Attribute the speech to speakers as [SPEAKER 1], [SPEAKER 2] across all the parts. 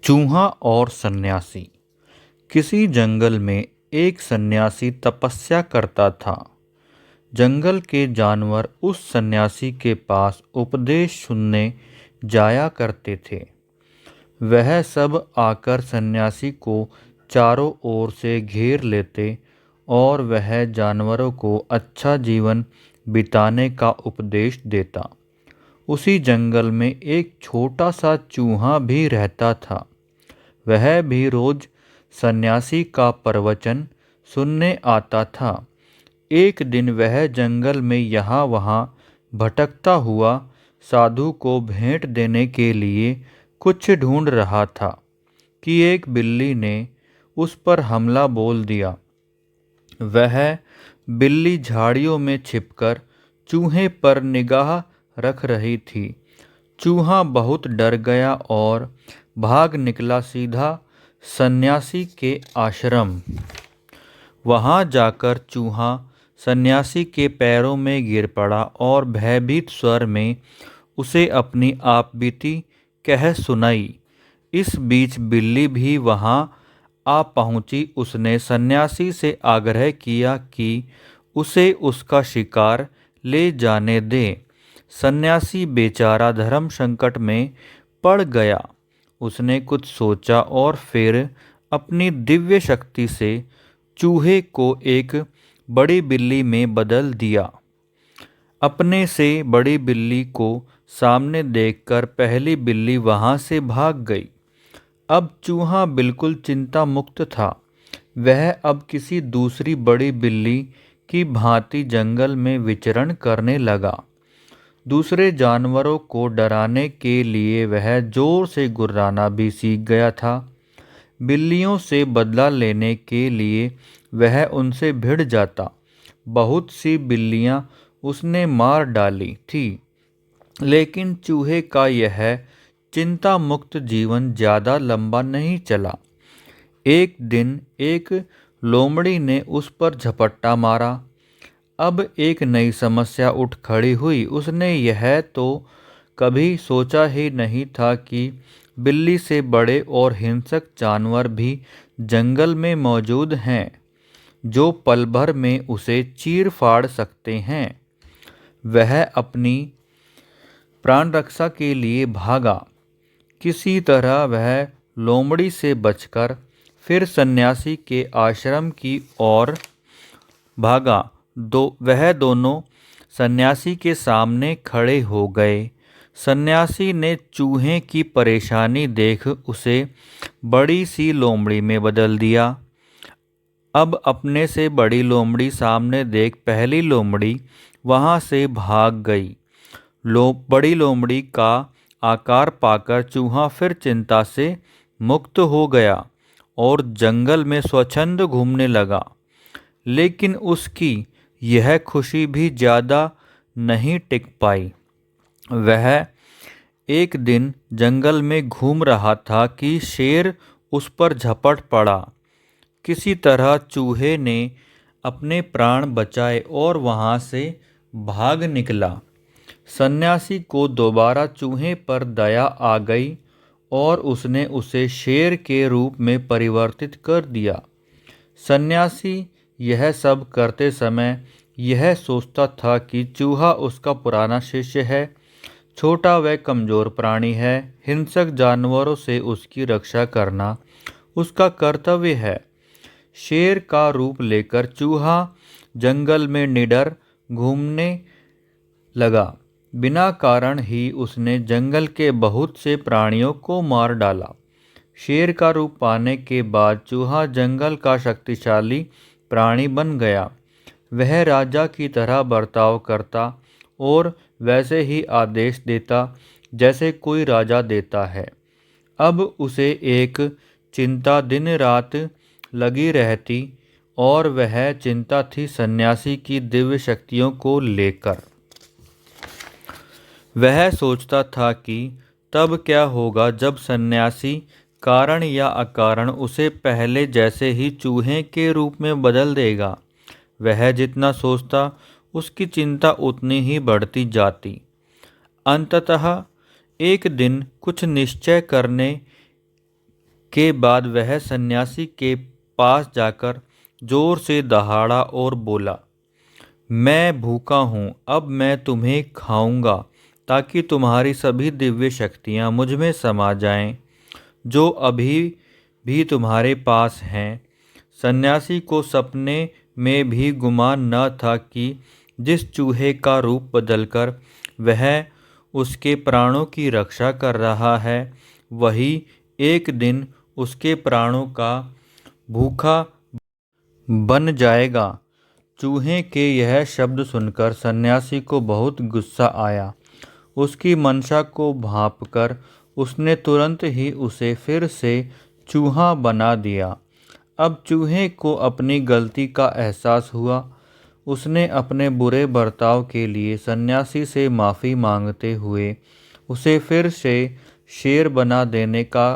[SPEAKER 1] चूहा और सन्यासी। किसी जंगल में एक सन्यासी तपस्या करता था। जंगल के जानवर उस सन्यासी के पास उपदेश सुनने जाया करते थे। वह सब आकर सन्यासी को चारों ओर से घेर लेते और वह जानवरों को अच्छा जीवन बिताने का उपदेश देता। उसी जंगल में एक छोटा सा चूहा भी रहता था। वह भी रोज सन्यासी का प्रवचन सुनने आता था। एक दिन वह जंगल में यहाँ वहाँ भटकता हुआ साधु को भेंट देने के लिए कुछ ढूंढ रहा था कि एक बिल्ली ने उस पर हमला बोल दिया। वह बिल्ली झाड़ियों में छिपकर चूहे पर निगाह रख रही थी। चूहा बहुत डर गया और भाग निकला सीधा सन्यासी के आश्रम। वहां जाकर चूहा सन्यासी के पैरों में गिर पड़ा और भयभीत स्वर में उसे अपनी आपबीती कह सुनाई। इस बीच बिल्ली भी वहां आ पहुंची। उसने सन्यासी से आग्रह किया कि उसे उसका शिकार ले जाने दे। सन्यासी बेचारा धर्म संकट में पड़ गया। उसने कुछ सोचा और फिर अपनी दिव्य शक्ति से चूहे को एक बड़ी बिल्ली में बदल दिया। अपने से बड़ी बिल्ली को सामने देखकर पहली बिल्ली वहां से भाग गई। अब चूहा बिल्कुल चिंता मुक्त था। वह अब किसी दूसरी बड़ी बिल्ली की भांति जंगल में विचरण करने लगा। दूसरे जानवरों को डराने के लिए वह जोर से गुर्राना भी सीख गया था। बिल्लियों से बदला लेने के लिए वह उनसे भिड़ जाता। बहुत सी बिल्लियां उसने मार डाली थी, लेकिन चूहे का यह चिंता मुक्त जीवन ज़्यादा लंबा नहीं चला। एक दिन एक लोमड़ी ने उस पर झपट्टा मारा। अब एक नई समस्या उठ खड़ी हुई। उसने यह तो कभी सोचा ही नहीं था कि बिल्ली से बड़े और हिंसक जानवर भी जंगल में मौजूद हैं, जो पल भर में उसे चीर फाड़ सकते हैं। वह अपनी प्राण रक्षा के लिए भागा। किसी तरह वह लोमड़ी से बचकर फिर सन्यासी के आश्रम की ओर भागा। वह दोनों सन्यासी के सामने खड़े हो गए। सन्यासी ने चूहे की परेशानी देख उसे बड़ी सी लोमड़ी में बदल दिया। अब अपने से बड़ी लोमड़ी सामने देख पहली लोमड़ी वहां से भाग गई। बड़ी लोमड़ी का आकार पाकर चूहा फिर चिंता से मुक्त हो गया और जंगल में स्वच्छंद घूमने लगा। लेकिन उसकी यह खुशी भी ज़्यादा नहीं टिक पाई। वह एक दिन जंगल में घूम रहा था कि शेर उस पर झपट पड़ा। किसी तरह चूहे ने अपने प्राण बचाए और वहां से भाग निकला। सन्यासी को दोबारा चूहे पर दया आ गई और उसने उसे शेर के रूप में परिवर्तित कर दिया। सन्यासी यह सब करते समय यह सोचता था कि चूहा उसका पुराना शिष्य है, छोटा व कमज़ोर प्राणी है। हिंसक जानवरों से उसकी रक्षा करना उसका कर्तव्य है। शेर का रूप लेकर चूहा जंगल में निडर घूमने लगा। बिना कारण ही उसने जंगल के बहुत से प्राणियों को मार डाला। शेर का रूप पाने के बाद चूहा जंगल का शक्तिशाली प्राणी बन गया। वह राजा की तरह बर्ताव करता और वैसे ही आदेश देता जैसे कोई राजा देता है। अब उसे एक चिंता दिन रात लगी रहती और वह चिंता थी सन्यासी की दिव्य शक्तियों को लेकर। वह सोचता था कि तब क्या होगा जब सन्यासी कारण या अकारण उसे पहले जैसे ही चूहे के रूप में बदल देगा। वह जितना सोचता उसकी चिंता उतनी ही बढ़ती जाती। अंततः एक दिन कुछ निश्चय करने के बाद वह सन्यासी के पास जाकर जोर से दहाड़ा और बोला, मैं भूखा हूँ, अब मैं तुम्हें खाऊंगा ताकि तुम्हारी सभी दिव्य शक्तियाँ मुझ में समा जाएं, जो अभी भी तुम्हारे पास हैं। सन्यासी को सपने में भी गुमान न था कि जिस चूहे का रूप बदलकर वह उसके प्राणों की रक्षा कर रहा है, वही एक दिन उसके प्राणों का भूखा बन जाएगा। चूहे के यह शब्द सुनकर सन्यासी को बहुत गुस्सा आया। उसकी मंशा को भांपकर उसने तुरंत ही उसे फिर से चूहा बना दिया। अब चूहे को अपनी गलती का एहसास हुआ। उसने अपने बुरे बर्ताव के लिए सन्यासी से माफ़ी मांगते हुए उसे फिर से शेर बना देने का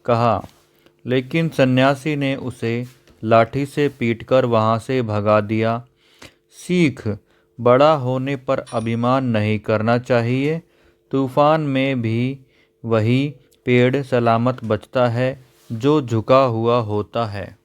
[SPEAKER 1] कहा, लेकिन सन्यासी ने उसे लाठी से पीटकर वहाँ से भगा दिया। सीख, बड़ा होने पर अभिमान नहीं करना चाहिए। तूफान में भी वही पेड़ सलामत बचता है जो झुका हुआ होता है।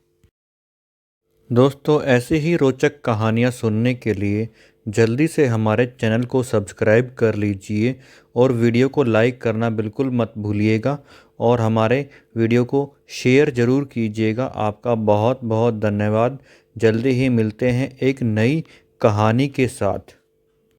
[SPEAKER 1] दोस्तों, ऐसी ही रोचक कहानियाँ सुनने के लिए जल्दी से हमारे चैनल को सब्सक्राइब कर लीजिए और वीडियो को लाइक करना बिल्कुल मत भूलिएगा और हमारे वीडियो को शेयर ज़रूर कीजिएगा। आपका बहुत बहुत धन्यवाद। जल्दी ही मिलते हैं एक नई कहानी के साथ।